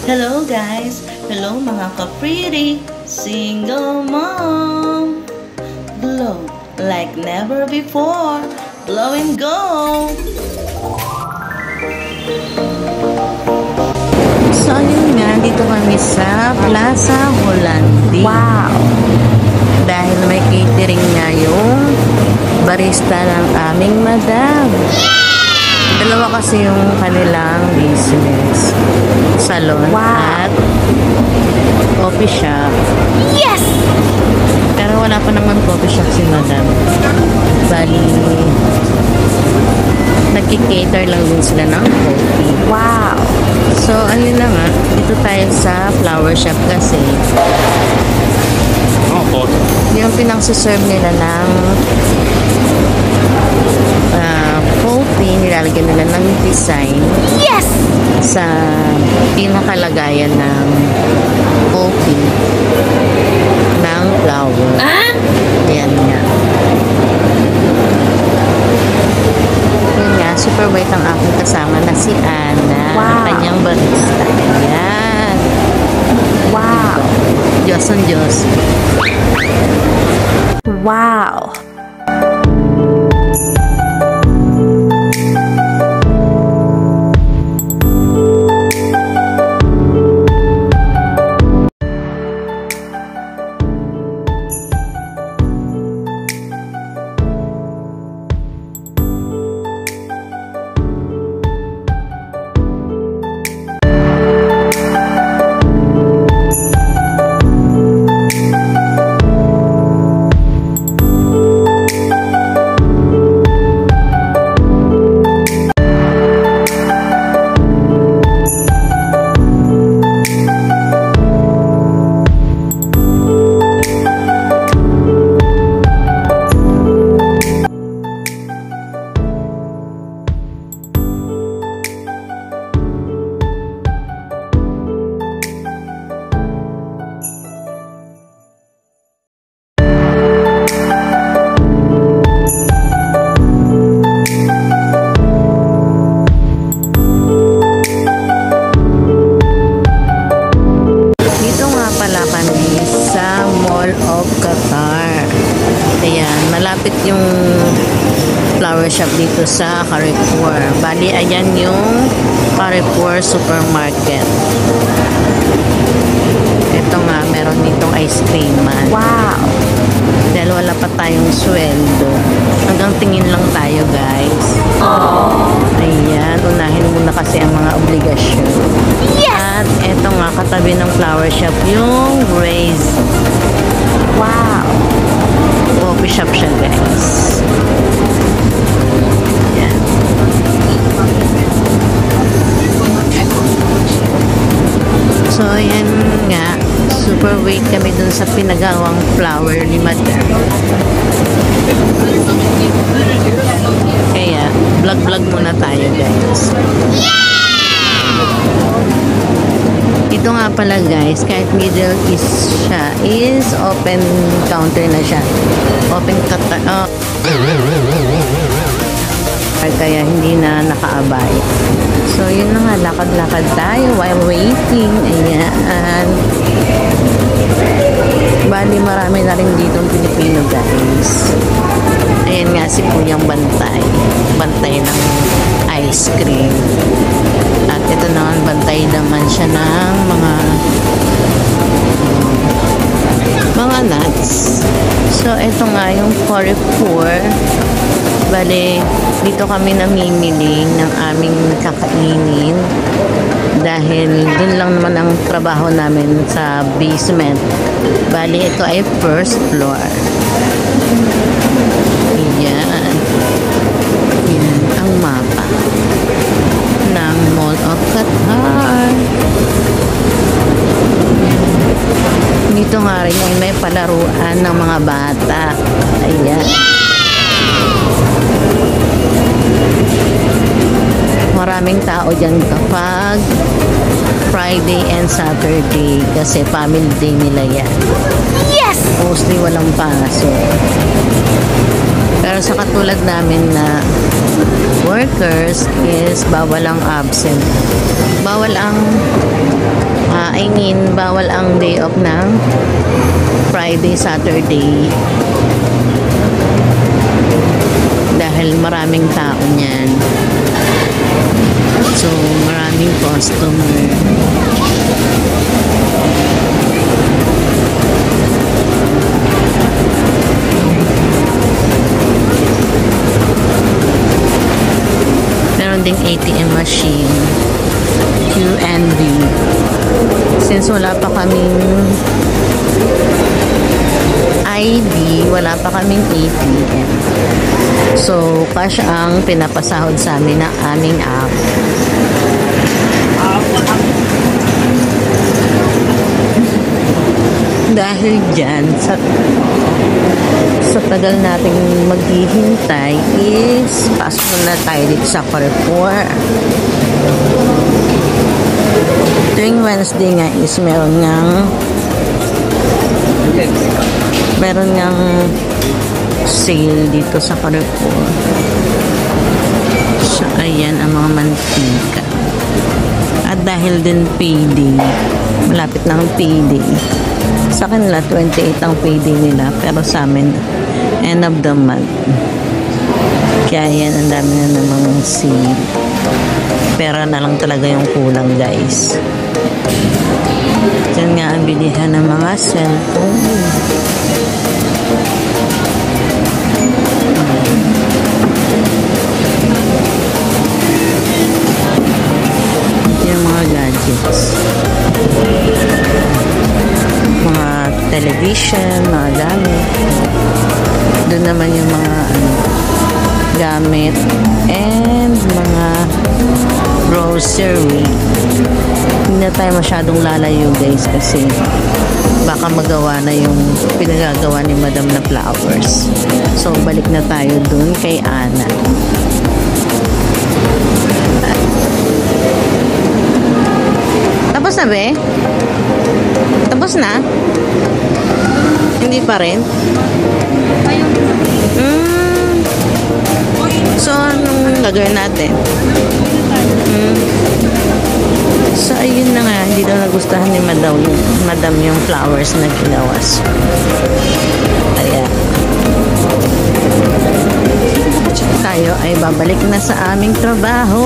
Hello guys! Hello mga ka-pretty single mom! Glow like never before! Glow and go! So yun nga, dito kami sa Plaza Holandi. Wow! Dahil may catering nga yung barista ng aming madam. Dalawa kasi yung kanilang business. Salon at coffee shop. Yes! Pero wala pa naman coffee shop si madam. Bali, nagki-cater lang din sila ng coffee. Wow! So, ano na nga, dito tayo sa flower shop kasi yung pinang-serve nila ng coffee, nilalagyan nila ng design. Yes! Sa pinakalagayan ng coffee ng flower. Ayan nga. Yun nga, super white ang aking kasama na si Ana. Wow. Ang kanyang barista. Ayan. Wow! Diyos ang Diyos. Wow! Malapit yung flower shop dito sa Carrefour. Bali, ayan yung Carrefour supermarket. Ito nga, meron ditong ice cream man. Wow! Dahil wala pa tayong sweldo. Hanggang tingin lang tayo, guys. Ayan, unahin muna kasi ang mga obligasyon. Yes! At ito nga, katabi ng flower shop, yung Grace. Wow! Coffee shop siya, guys. Yan. So, ayan nga. Super wait kami dun sa pinagawang flower ni Madam. Kaya, vlog-vlog muna tayo, guys. Ito nga pala guys, kahit Middle East siya, is open counter na siya. Open kaya hindi na nakaabay. So yun na nga, lakad-lakad tayo while waiting. Ayan. Bali marami na rin ditong Pilipino guys. Ayan nga si Kuyang Bantay. Bantay ng ice cream. At ito naman, bantay naman siya ng mga nuts. So, ito nga yung Carrefour. Bale, dito kami namimili ng aming kakainin. Dahil dun lang naman ang trabaho namin sa basement. Bale, ito ay first floor. Ayan. Ayan ang mapa ng Mall of Qatar. Dito nga rin ay may palaruan ng mga bata. Ayan. Maraming tao dyan kapag Friday and Saturday kasi family day nila yan. Yes! Mostly walang pasok. Pero sa katulad namin na workers is bawal ang absent. Bawal ang I mean, bawal ang day off ng Friday, Saturday. Dahil maraming tao niyan. So, maraming customer. Meron ding ATM machine. QNB. Since wala pa kaming ID, wala pa kaming ATM. So, cash ang pinapasahod sa amin ng aming app. Dahil dyan, sa tagal nating maghihintay is pasok na tayo dito sa Carrefour. Tuwing Wednesday nga is meron ngang sale dito sa Carrefour. So, ayan ang mga mantika. At dahil din payday, malapit na ang payday. Sa kanila, 28 ang payday nila. Pero sa amin, end of the month. Kaya yan, ang dami na namang sale. Pera na lang talaga yung kulang, guys. Yan nga ang bilihan ng mga cellphone. Yung mga gadgets. Mga television, mga gamit. Doon naman yung mga gamit and mga grocery. Hindi na tayo masyadong lalayo, guys, kasi baka magawa na yung pinagagawa ni Madam na flowers. So, balik na tayo dun kay Ana. Tapos na, be? Tapos na? Hindi pa rin? So, anong gagawin natin? So, ayun na nga. Hindi daw nagustuhan ni Madam yung flowers na ginawas. Kaya, tayo ay babalik na sa aming trabaho.